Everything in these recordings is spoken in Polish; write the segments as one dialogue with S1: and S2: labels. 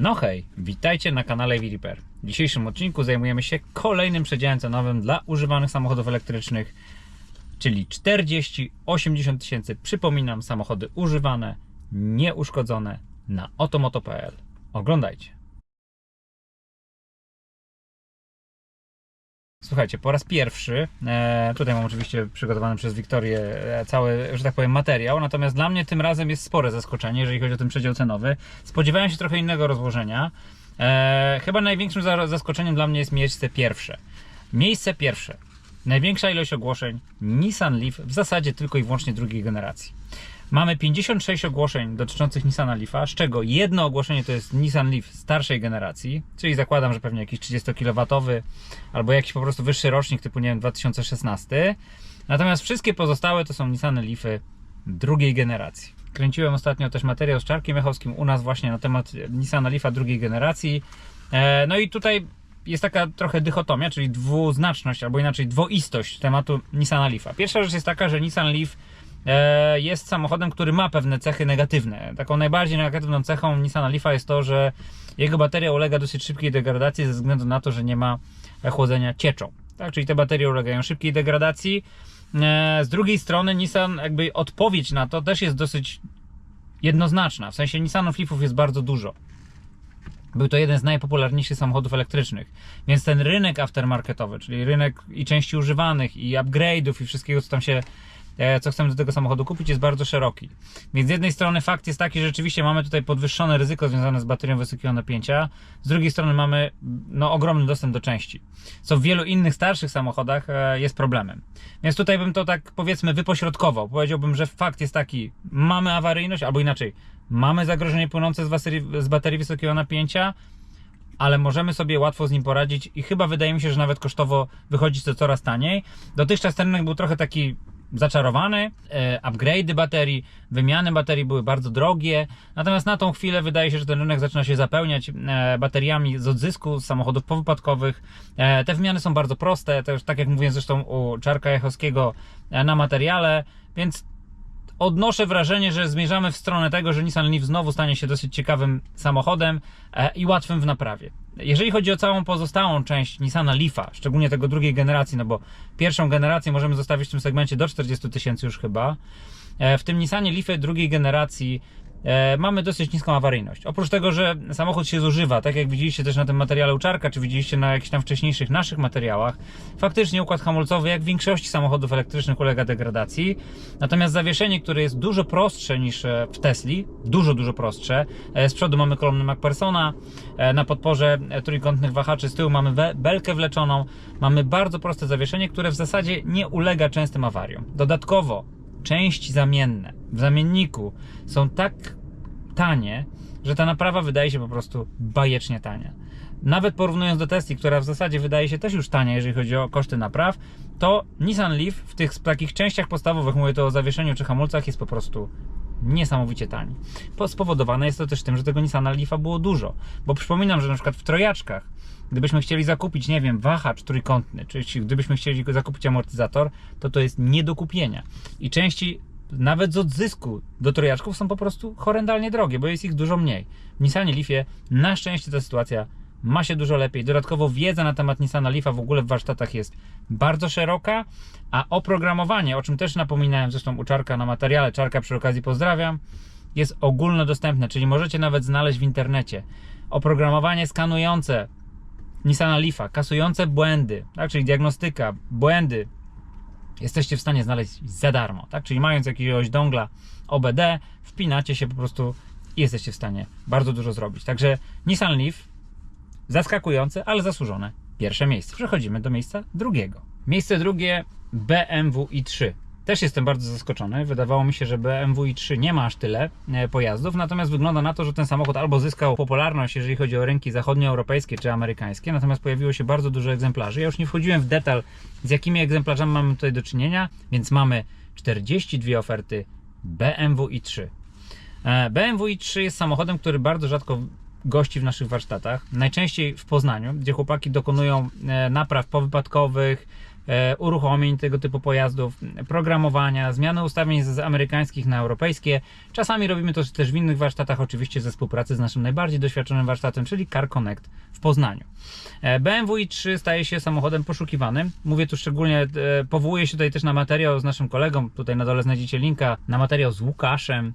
S1: No hej, witajcie na kanale EV Repair. W dzisiejszym odcinku zajmujemy się kolejnym przedziałem cenowym dla używanych samochodów elektrycznych, czyli 40-80 tysięcy. Przypominam, samochody używane, nieuszkodzone na otomoto.pl. Oglądajcie. Słuchajcie, po raz pierwszy, tutaj mam oczywiście przygotowany przez Wiktorię cały, że tak powiem, materiał, natomiast dla mnie tym razem jest spore zaskoczenie, jeżeli chodzi o ten przedział cenowy. Spodziewałem się trochę innego rozłożenia. Chyba największym zaskoczeniem dla mnie jest miejsce pierwsze. Miejsce pierwsze. Największa ilość ogłoszeń Nissan Leaf, w zasadzie tylko i wyłącznie drugiej generacji. Mamy 56 ogłoszeń dotyczących Nissana Leafa, z czego jedno ogłoszenie to jest Nissan Leaf starszej generacji, czyli zakładam, że pewnie jakiś 30 kW albo jakiś po prostu wyższy rocznik typu, nie wiem, 2016. Natomiast wszystkie pozostałe to są Nissany Leafy drugiej generacji. Kręciłem ostatnio też materiał z Czarkiem Jachowskim u nas właśnie na temat Nissana Leafa drugiej generacji. No i tutaj jest taka trochę dychotomia, czyli dwuznaczność, albo inaczej dwoistość tematu Nissana Leafa. Pierwsza rzecz jest taka, że Nissan Leaf jest samochodem, który ma pewne cechy negatywne. Taką najbardziej negatywną cechą Nissana Leafa jest to, że jego bateria ulega dosyć szybkiej degradacji ze względu na to, że nie ma chłodzenia cieczą. Tak? Czyli te baterie ulegają szybkiej degradacji. Z drugiej strony Nissan, jakby odpowiedź na to też jest dosyć jednoznaczna. W sensie Nissanów Leafów jest bardzo dużo. Był to jeden z najpopularniejszych samochodów elektrycznych. Więc ten rynek aftermarketowy, czyli rynek i części używanych, i upgrade'ów, i wszystkiego, co chcemy do tego samochodu kupić, jest bardzo szeroki. Więc z jednej strony fakt jest taki, że rzeczywiście mamy tutaj podwyższone ryzyko związane z baterią wysokiego napięcia, z drugiej strony mamy ogromny dostęp do części, co w wielu innych starszych samochodach jest problemem. Więc tutaj bym to tak, powiedzmy, wypośrodkował. Powiedziałbym, że fakt jest taki, mamy awaryjność, albo inaczej, mamy zagrożenie płynące z baterii wysokiego napięcia, ale możemy sobie łatwo z nim poradzić i chyba wydaje mi się, że nawet kosztowo wychodzi to coraz taniej. Dotychczas ten rynek był trochę taki zaczarowany, upgrade'y baterii, wymiany baterii były bardzo drogie, natomiast na tą chwilę wydaje się, że ten rynek zaczyna się zapełniać bateriami z odzysku, z samochodów powypadkowych. Te wymiany są bardzo proste, to już tak jak mówiłem zresztą u Czarka Jachowskiego na materiale, więc odnoszę wrażenie, że zmierzamy w stronę tego, że Nissan Leaf znowu stanie się dosyć ciekawym samochodem i łatwym w naprawie. Jeżeli chodzi o całą pozostałą część Nissana Leafa, szczególnie tego drugiej generacji, no bo pierwszą generację możemy zostawić w tym segmencie do 40 tysięcy już chyba, w tym Nissanie Leafie drugiej generacji mamy dosyć niską awaryjność. Oprócz tego, że samochód się zużywa, tak jak widzieliście też na tym materiale u Czarka, czy widzieliście na jakichś tam wcześniejszych naszych materiałach, faktycznie układ hamulcowy, jak w większości samochodów elektrycznych, ulega degradacji. Natomiast zawieszenie, które jest dużo prostsze niż w Tesli, dużo prostsze. Z przodu mamy kolumnę MacPhersona, na podporze trójkątnych wahaczy z tyłu mamy belkę wleczoną. Mamy bardzo proste zawieszenie, które w zasadzie nie ulega częstym awariom. Dodatkowo części zamienne w zamienniku są tak tanie, że ta naprawa wydaje się po prostu bajecznie tania. Nawet porównując do Tesli, która w zasadzie wydaje się też już tania, jeżeli chodzi o koszty napraw, to Nissan Leaf w tych takich częściach podstawowych, mówię to o zawieszeniu czy hamulcach, jest po prostu niesamowicie tani. Spowodowane jest to też tym, że tego Nissana Leafa było dużo, bo przypominam, że na przykład w trojaczkach, gdybyśmy chcieli zakupić, nie wiem, wahacz trójkątny, czyli gdybyśmy chcieli zakupić amortyzator, to jest nie do kupienia. I części nawet z odzysku do trojaczków są po prostu horrendalnie drogie, bo jest ich dużo mniej. W Nissanie Leafie na szczęście ta sytuacja ma się dużo lepiej. Dodatkowo wiedza na temat Nissana Leafa w ogóle w warsztatach jest bardzo szeroka, a oprogramowanie, o czym też napominałem zresztą u Czarka na materiale, Czarka przy okazji pozdrawiam, jest ogólnodostępne, czyli możecie nawet znaleźć w internecie oprogramowanie skanujące Nissana Leafa, kasujące błędy, tak? Czyli diagnostyka, błędy jesteście w stanie znaleźć za darmo, tak? Czyli mając jakiegoś dongla OBD, wpinacie się po prostu i jesteście w stanie bardzo dużo zrobić. Także Nissan Leaf zaskakujące, ale zasłużone pierwsze miejsce. Przechodzimy do miejsca drugiego. Miejsce drugie BMW i3. Też jestem bardzo zaskoczony. Wydawało mi się, że BMW i3 nie ma aż tyle pojazdów, natomiast wygląda na to, że ten samochód albo zyskał popularność, jeżeli chodzi o rynki zachodnioeuropejskie czy amerykańskie, natomiast pojawiło się bardzo dużo egzemplarzy. Ja już nie wchodziłem w detal, z jakimi egzemplarzami mamy tutaj do czynienia, więc mamy 42 oferty BMW i3. BMW i3 jest samochodem, który bardzo rzadko gości w naszych warsztatach, najczęściej w Poznaniu, gdzie chłopaki dokonują napraw powypadkowych, uruchomień tego typu pojazdów, programowania, zmiany ustawień z amerykańskich na europejskie. Czasami robimy to też w innych warsztatach, oczywiście ze współpracy z naszym najbardziej doświadczonym warsztatem, czyli Car Connect w Poznaniu. BMW i3 staje się samochodem poszukiwanym. Mówię tu szczególnie, powołuję się tutaj też na materiał z naszym kolegą, tutaj na dole znajdziecie linka na materiał z Łukaszem,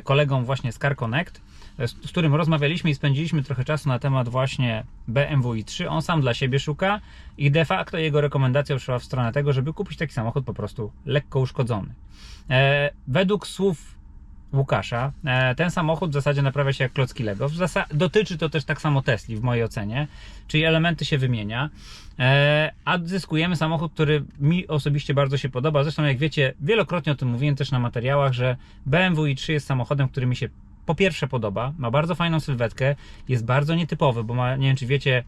S1: kolegą właśnie z Car Connect, z którym rozmawialiśmy i spędziliśmy trochę czasu na temat właśnie BMW i3. On sam dla siebie szuka i de facto jego rekomendacja szła w stronę tego, żeby kupić taki samochód po prostu lekko uszkodzony. Według słów Łukasza, ten samochód w zasadzie naprawia się jak klocki Lego. Dotyczy to też tak samo Tesli w mojej ocenie, czyli elementy się wymienia, a zyskujemy samochód, który mi osobiście bardzo się podoba. Zresztą jak wiecie, wielokrotnie o tym mówiłem też na materiałach, że BMW i3 jest samochodem, który mi się po pierwsze podoba, ma bardzo fajną sylwetkę, jest bardzo nietypowy, bo ma, nie wiem czy wiecie,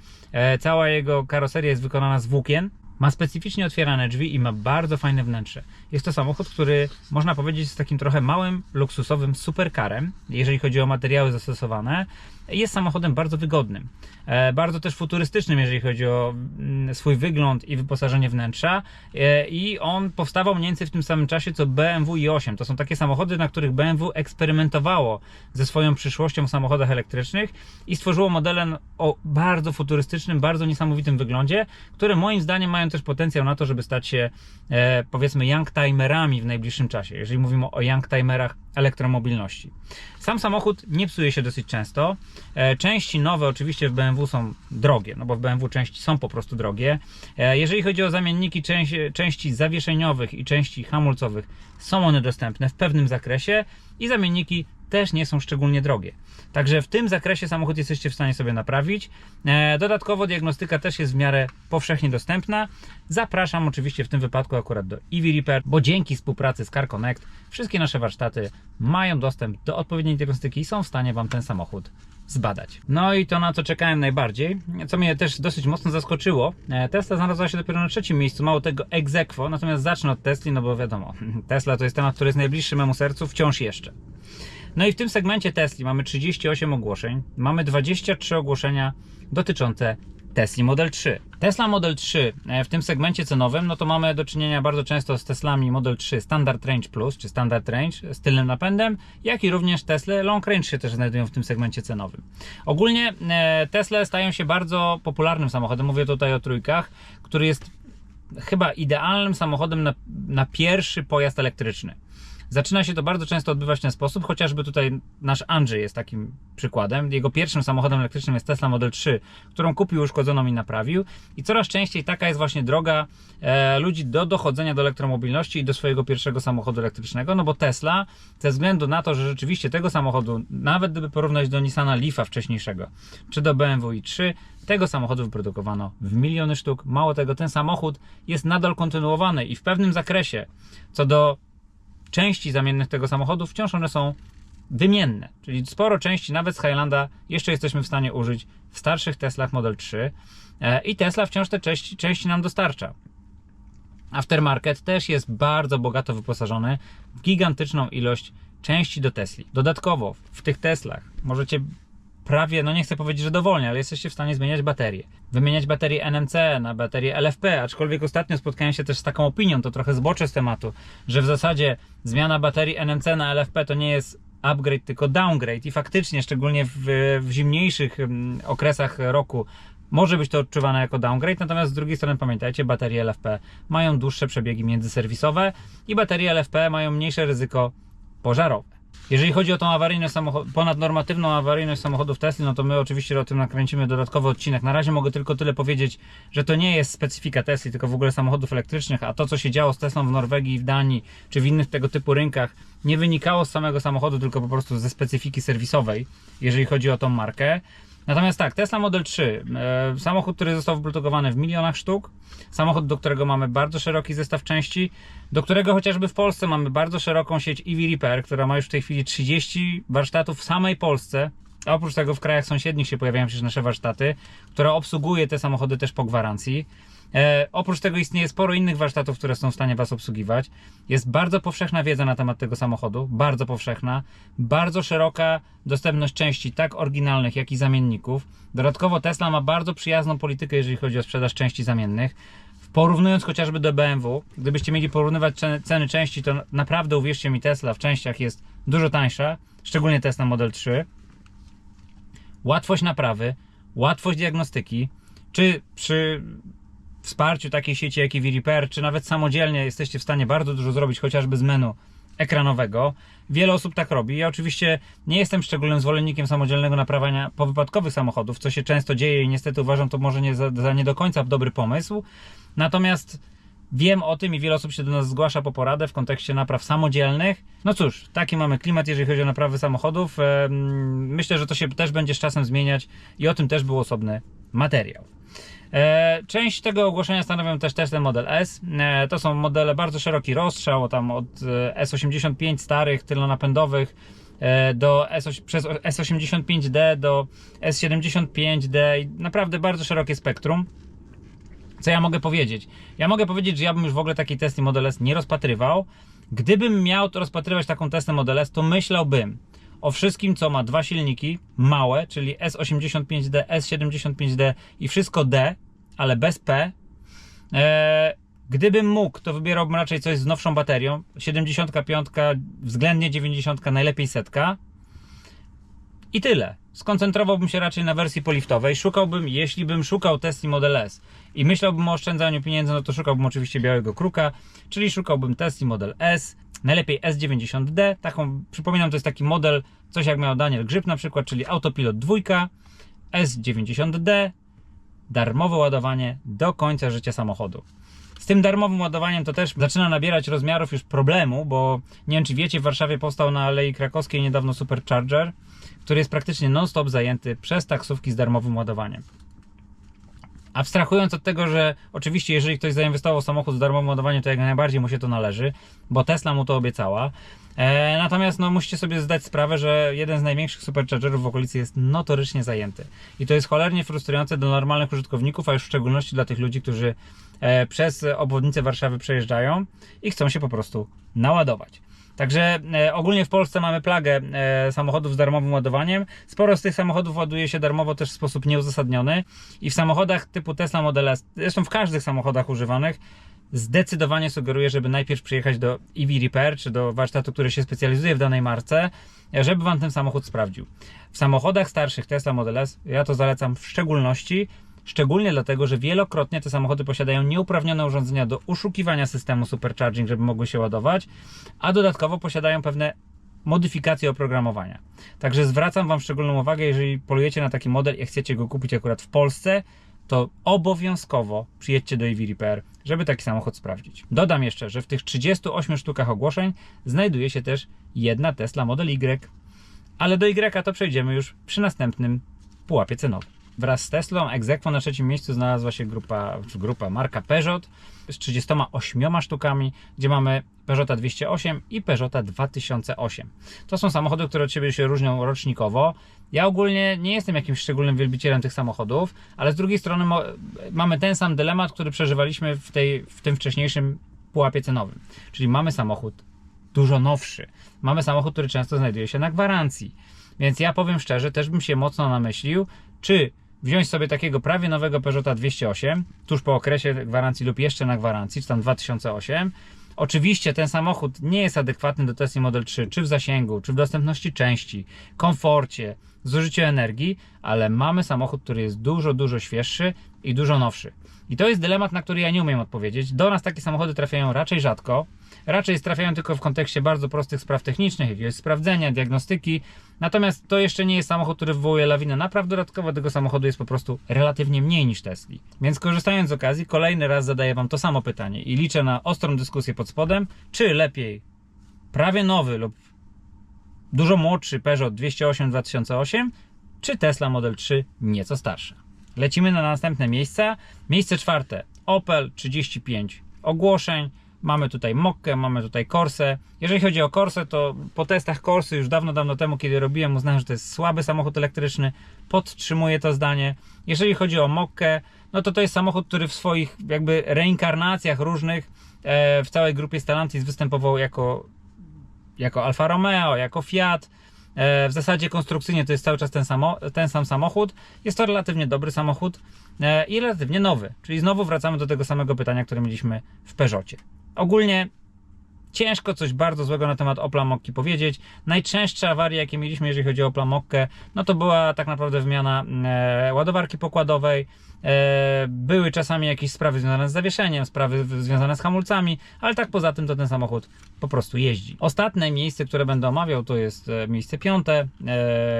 S1: cała jego karoseria jest wykonana z włókien. Ma specyficznie otwierane drzwi i ma bardzo fajne wnętrze. Jest to samochód, który można powiedzieć jest takim trochę małym, luksusowym supercarem, jeżeli chodzi o materiały zastosowane. Jest samochodem bardzo wygodnym, bardzo też futurystycznym, jeżeli chodzi o swój wygląd i wyposażenie wnętrza, i on powstawał mniej więcej w tym samym czasie co BMW i8. To są takie samochody, na których BMW eksperymentowało ze swoją przyszłością w samochodach elektrycznych i stworzyło modele o bardzo futurystycznym, bardzo niesamowitym wyglądzie, które moim zdaniem mają też potencjał na to, żeby stać się powiedzmy youngtimerami w najbliższym czasie, jeżeli mówimy o youngtimerach elektromobilności. Sam samochód nie psuje się dosyć często. Części nowe oczywiście w BMW są drogie, no bo w BMW części są po prostu drogie. Jeżeli chodzi o zamienniki części zawieszeniowych i części hamulcowych, są one dostępne w pewnym zakresie i zamienniki też nie są szczególnie drogie. Także w tym zakresie samochód jesteście w stanie sobie naprawić. Dodatkowo diagnostyka też jest w miarę powszechnie dostępna. Zapraszam oczywiście w tym wypadku akurat do EV Repair, bo dzięki współpracy z Car Connect wszystkie nasze warsztaty mają dostęp do odpowiedniej diagnostyki i są w stanie Wam ten samochód zbadać. No i to, na co czekałem najbardziej, co mnie też dosyć mocno zaskoczyło. Tesla znalazła się dopiero na 3. miejscu, mało tego ex aequo, natomiast zacznę od Tesli, no bo wiadomo, Tesla to jest temat, który jest najbliższy memu sercu wciąż jeszcze. No i w tym segmencie Tesli mamy 38 ogłoszeń, mamy 23 ogłoszenia dotyczące Tesli Model 3. Tesla Model 3 w tym segmencie cenowym, no to mamy do czynienia bardzo często z Teslami Model 3 Standard Range Plus, czy Standard Range z tylnym napędem, jak i również Tesla Long Range się też znajdują w tym segmencie cenowym. Ogólnie Tesla stają się bardzo popularnym samochodem, mówię tutaj o trójkach, który jest chyba idealnym samochodem na pierwszy pojazd elektryczny. Zaczyna się to bardzo często odbywać w ten sposób, chociażby tutaj nasz Andrzej jest takim przykładem. Jego pierwszym samochodem elektrycznym jest Tesla Model 3, którą kupił, uszkodzoną i naprawił. I coraz częściej taka jest właśnie droga ludzi do dochodzenia do elektromobilności i do swojego pierwszego samochodu elektrycznego, no bo Tesla, ze względu na to, że rzeczywiście tego samochodu, nawet gdyby porównać do Nissana Leafa wcześniejszego, czy do BMW i3, tego samochodu wyprodukowano w miliony sztuk. Mało tego, ten samochód jest nadal kontynuowany i w pewnym zakresie, co do części zamiennych tego samochodu, wciąż one są wymienne, czyli sporo części, nawet z Highlanda, jeszcze jesteśmy w stanie użyć w starszych Teslach Model 3 i Tesla wciąż te części nam dostarcza. Aftermarket też jest bardzo bogato wyposażony w gigantyczną ilość części do Tesli. Dodatkowo w tych Teslach możecie prawie, no nie chcę powiedzieć, że dowolnie, ale jesteście w stanie zmieniać baterie. Wymieniać baterię NMC na baterię LFP, aczkolwiek ostatnio spotkałem się też z taką opinią, to trochę zboczę z tematu, że w zasadzie zmiana baterii NMC na LFP to nie jest upgrade, tylko downgrade i faktycznie, szczególnie w zimniejszych okresach roku, może być to odczuwane jako downgrade, natomiast z drugiej strony pamiętajcie, baterie LFP mają dłuższe przebiegi międzyserwisowe i baterie LFP mają mniejsze ryzyko pożarowe. Jeżeli chodzi o tą awaryjność ponadnormatywną awaryjność samochodów Tesla, no to my oczywiście o tym nakręcimy dodatkowy odcinek. Na razie mogę tylko tyle powiedzieć, że to nie jest specyfika Tesli, tylko w ogóle samochodów elektrycznych, a to, co się działo z Teslą w Norwegii, w Danii, czy w innych tego typu rynkach, nie wynikało z samego samochodu, tylko po prostu ze specyfiki serwisowej, jeżeli chodzi o tą markę. Natomiast tak, Tesla Model 3, samochód, który został wyprodukowany w milionach sztuk, samochód, do którego mamy bardzo szeroki zestaw części, do którego chociażby w Polsce mamy bardzo szeroką sieć EV Repair, która ma już w tej chwili 30 warsztatów w samej Polsce, a oprócz tego w krajach sąsiednich się pojawiają przecież nasze warsztaty, która obsługuje te samochody też po gwarancji. Oprócz tego istnieje sporo innych warsztatów, które są w stanie Was obsługiwać. Jest bardzo powszechna wiedza na temat tego samochodu, bardzo powszechna, bardzo szeroka dostępność części, tak oryginalnych, jak i zamienników. Dodatkowo Tesla ma bardzo przyjazną politykę, jeżeli chodzi o sprzedaż części zamiennych. Porównując chociażby do BMW, gdybyście mieli porównywać ceny części, to naprawdę, uwierzcie mi, Tesla w częściach jest dużo tańsza, szczególnie Tesla Model 3. Łatwość naprawy, łatwość diagnostyki, czy przy wsparciu takiej sieci jak EV Repair, czy nawet samodzielnie jesteście w stanie bardzo dużo zrobić, chociażby z menu ekranowego. Wiele osób tak robi. Ja oczywiście nie jestem szczególnym zwolennikiem samodzielnego naprawiania powypadkowych samochodów, co się często dzieje i niestety uważam to może nie za nie do końca dobry pomysł. Natomiast wiem o tym i wiele osób się do nas zgłasza po poradę w kontekście napraw samodzielnych. No cóż, taki mamy klimat, jeżeli chodzi o naprawy samochodów. Myślę, że to się też będzie z czasem zmieniać i o tym też był osobny materiał. Część tego ogłoszenia stanowią też Tesla Model S. To są modele bardzo szeroki rozstrzał, tam od S85 starych, tylnonapędowych przez S85D do S75D i naprawdę bardzo szerokie spektrum. Co ja mogę powiedzieć? Ja mogę powiedzieć, że ja bym już w ogóle takiej Tesla Model S nie rozpatrywał. Gdybym miał to rozpatrywać taką Tesla Model S, to myślałbym o wszystkim, co ma dwa silniki małe, czyli S85D, S75D i wszystko D, ale bez P. Gdybym mógł, to wybierałbym raczej coś z nowszą baterią, 75, względnie 90, najlepiej 100. I tyle. Skoncentrowałbym się raczej na wersji poliftowej. Szukałbym, jeśli bym szukał Tesla Model S i myślałbym o oszczędzaniu pieniędzy, no to szukałbym oczywiście białego kruka, czyli szukałbym Tesla Model S, najlepiej S90D. Taką, przypominam, to jest taki model, coś jak miał Daniel Grzyb na przykład, czyli Autopilot 2, S90D, darmowe ładowanie do końca życia samochodu. Z tym darmowym ładowaniem to też zaczyna nabierać rozmiarów już problemu, bo nie wiem, czy wiecie, w Warszawie powstał na Alei Krakowskiej niedawno Supercharger, który jest praktycznie non-stop zajęty przez taksówki z darmowym ładowaniem. Abstrahując od tego, że oczywiście jeżeli ktoś zainwestował w samochód z darmowym ładowaniem, to jak najbardziej mu się to należy, bo Tesla mu to obiecała. Natomiast no, musicie sobie zdać sprawę, że jeden z największych superchargerów w okolicy jest notorycznie zajęty. I to jest cholernie frustrujące dla normalnych użytkowników, a już w szczególności dla tych ludzi, którzy przez obwodnicę Warszawy przejeżdżają i chcą się po prostu naładować. Także ogólnie w Polsce mamy plagę samochodów z darmowym ładowaniem. Sporo z tych samochodów ładuje się darmowo też w sposób nieuzasadniony i w samochodach typu Tesla Model S, zresztą w każdych samochodach używanych, zdecydowanie sugeruję, żeby najpierw przyjechać do EV Repair, czy do warsztatu, który się specjalizuje w danej marce, żeby Wam ten samochód sprawdził. W samochodach starszych Tesla Model S ja to zalecam w szczególności, szczególnie dlatego, że wielokrotnie te samochody posiadają nieuprawnione urządzenia do oszukiwania systemu supercharging, żeby mogły się ładować, a dodatkowo posiadają pewne modyfikacje oprogramowania. Także zwracam Wam szczególną uwagę, jeżeli polujecie na taki model i chcecie go kupić akurat w Polsce, to obowiązkowo przyjedźcie do EV Repair, żeby taki samochód sprawdzić. Dodam jeszcze, że w tych 38 sztukach ogłoszeń znajduje się też jedna Tesla Model Y, ale do Y to przejdziemy już przy następnym pułapie cenowym. Wraz z Teslą ex aequo na trzecim miejscu znalazła się marka Peugeot z 38 sztukami, gdzie mamy Peugeota 208 i Peugeota 2008. To są samochody, które od siebie się różnią rocznikowo. Ja ogólnie nie jestem jakimś szczególnym wielbicielem tych samochodów, ale z drugiej strony mamy ten sam dylemat, który przeżywaliśmy w tym wcześniejszym pułapie cenowym. Czyli mamy samochód dużo nowszy. Mamy samochód, który często znajduje się na gwarancji. Więc ja powiem szczerze, też bym się mocno namyślił, czy wziąć sobie takiego prawie nowego Peugeota 208, tuż po okresie gwarancji lub jeszcze na gwarancji, czy tam 2008. Oczywiście ten samochód nie jest adekwatny do Tesla Model 3, czy w zasięgu, czy w dostępności części, komforcie, zużyciu energii, ale mamy samochód, który jest dużo świeższy i dużo nowszy. I to jest dylemat, na który ja nie umiem odpowiedzieć. Do nas takie samochody trafiają raczej rzadko. Raczej trafiają tylko w kontekście bardzo prostych spraw technicznych, jakiegoś sprawdzenia, diagnostyki. Natomiast to jeszcze nie jest samochód, który wywołuje lawinę napraw dodatkowo. Tego samochodu jest po prostu relatywnie mniej niż Tesli. Więc korzystając z okazji, kolejny raz zadaję Wam to samo pytanie i liczę na ostrą dyskusję pod spodem, czy lepiej prawie nowy lub dużo młodszy Peugeot 208 2008, czy Tesla Model 3 nieco starsza. Lecimy na następne miejsca. Miejsce czwarte, Opel, 35 ogłoszeń. Mamy tutaj Mokkę, mamy tutaj Corsę. Jeżeli chodzi o Corsę, to po testach Corsy już dawno temu, kiedy robiłem, uznałem, że to jest słaby samochód elektryczny. Podtrzymuję to zdanie. Jeżeli chodzi o Mokkę, no to jest samochód, który w swoich jakby reinkarnacjach różnych w całej grupie Stellantis występował jako Alfa Romeo, jako Fiat. W zasadzie konstrukcyjnie to jest cały czas ten sam samochód. Jest to relatywnie dobry samochód i relatywnie nowy. Czyli znowu wracamy do tego samego pytania, które mieliśmy w Peugeotie. Ogólnie ciężko coś bardzo złego na temat Opla Mokki powiedzieć. Najczęstsze awarie, jakie mieliśmy, jeżeli chodzi o Opla Mokkę, no to była tak naprawdę wymiana ładowarki pokładowej. Były czasami jakieś sprawy związane z zawieszeniem, sprawy związane z hamulcami, ale tak poza tym to ten samochód po prostu jeździ. Ostatnie miejsce, które będę omawiał, to jest miejsce 5.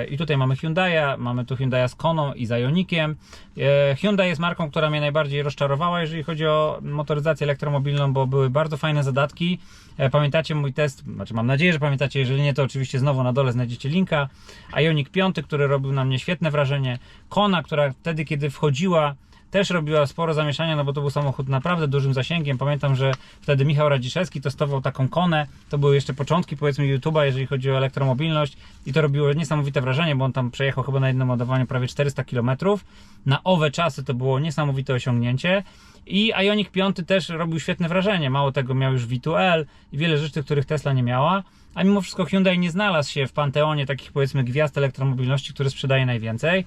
S1: I tutaj mamy Hyundai'a, mamy tu Hyundai'a z Koną i z Ioniqiem. Hyundai jest marką, która mnie najbardziej rozczarowała, jeżeli chodzi o motoryzację elektromobilną, bo były bardzo fajne zadatki. Pamiętacie mój test, znaczy mam nadzieję, że pamiętacie, jeżeli nie, to oczywiście znowu na dole znajdziecie linka. Ioniq 5, który robił na mnie świetne wrażenie. Kona, która wtedy, kiedy wchodziła, też robiła sporo zamieszania, no bo to był samochód naprawdę dużym zasięgiem. Pamiętam, że wtedy Michał Radziszewski testował taką Konę. To były jeszcze początki, powiedzmy, YouTube'a, jeżeli chodzi o elektromobilność, i to robiło niesamowite wrażenie, bo on tam przejechał chyba na jednym ładowaniu prawie 400 km. Na owe czasy to było niesamowite osiągnięcie. I Ioniq 5 też robił świetne wrażenie. Mało tego, miał już V2L i wiele rzeczy, których Tesla nie miała. A mimo wszystko Hyundai nie znalazł się w panteonie takich, powiedzmy, gwiazd elektromobilności, które sprzedaje najwięcej.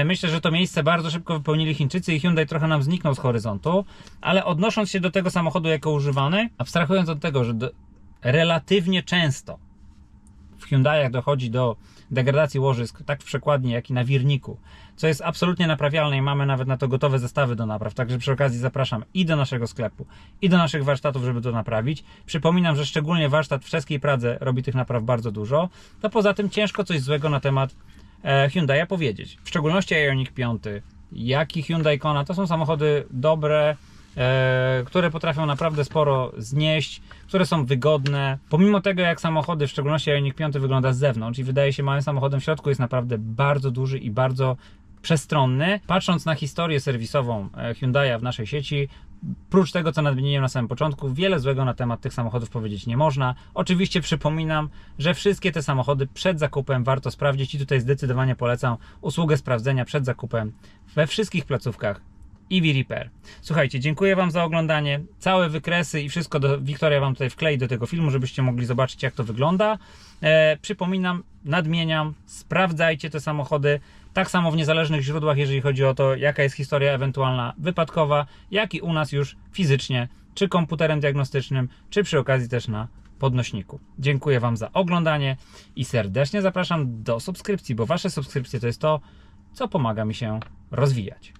S1: Myślę, że to miejsce bardzo szybko wypełnili Chińczycy i Hyundai trochę nam zniknął z horyzontu. Ale odnosząc się do tego samochodu jako używany, abstrahując od tego, że relatywnie często w Hyundaiach dochodzi do degradacji łożysk, tak w przekładni, jak i na wirniku, co jest absolutnie naprawialne i mamy nawet na to gotowe zestawy do napraw. Także przy okazji zapraszam i do naszego sklepu, i do naszych warsztatów, żeby to naprawić. Przypominam, że szczególnie warsztat w czeskiej Pradze robi tych napraw bardzo dużo. To poza tym ciężko coś złego na temat Hyundai'a powiedzieć. W szczególności Ioniq 5, jak i Hyundai Kona, to są samochody dobre, które potrafią naprawdę sporo znieść, które są wygodne. Pomimo tego, jak samochody, w szczególności Ioniq 5, wygląda z zewnątrz i wydaje się małym samochodem, w środku jest naprawdę bardzo duży i bardzo przestronny. Patrząc na historię serwisową Hyundai'a w naszej sieci, prócz tego, co nadmieniłem na samym początku, wiele złego na temat tych samochodów powiedzieć nie można. Oczywiście przypominam, że wszystkie te samochody przed zakupem warto sprawdzić i tutaj zdecydowanie polecam usługę sprawdzenia przed zakupem we wszystkich placówkach EV Repair. Słuchajcie, dziękuję Wam za oglądanie. Całe wykresy i wszystko Wiktoria Wam tutaj wklei do tego filmu, żebyście mogli zobaczyć, jak to wygląda. Przypominam, nadmieniam, sprawdzajcie te samochody, tak samo w niezależnych źródłach, jeżeli chodzi o to, jaka jest historia ewentualna wypadkowa, jak i u nas już fizycznie, czy komputerem diagnostycznym, czy przy okazji też na podnośniku. Dziękuję Wam za oglądanie i serdecznie zapraszam do subskrypcji, bo Wasze subskrypcje to jest to, co pomaga mi się rozwijać.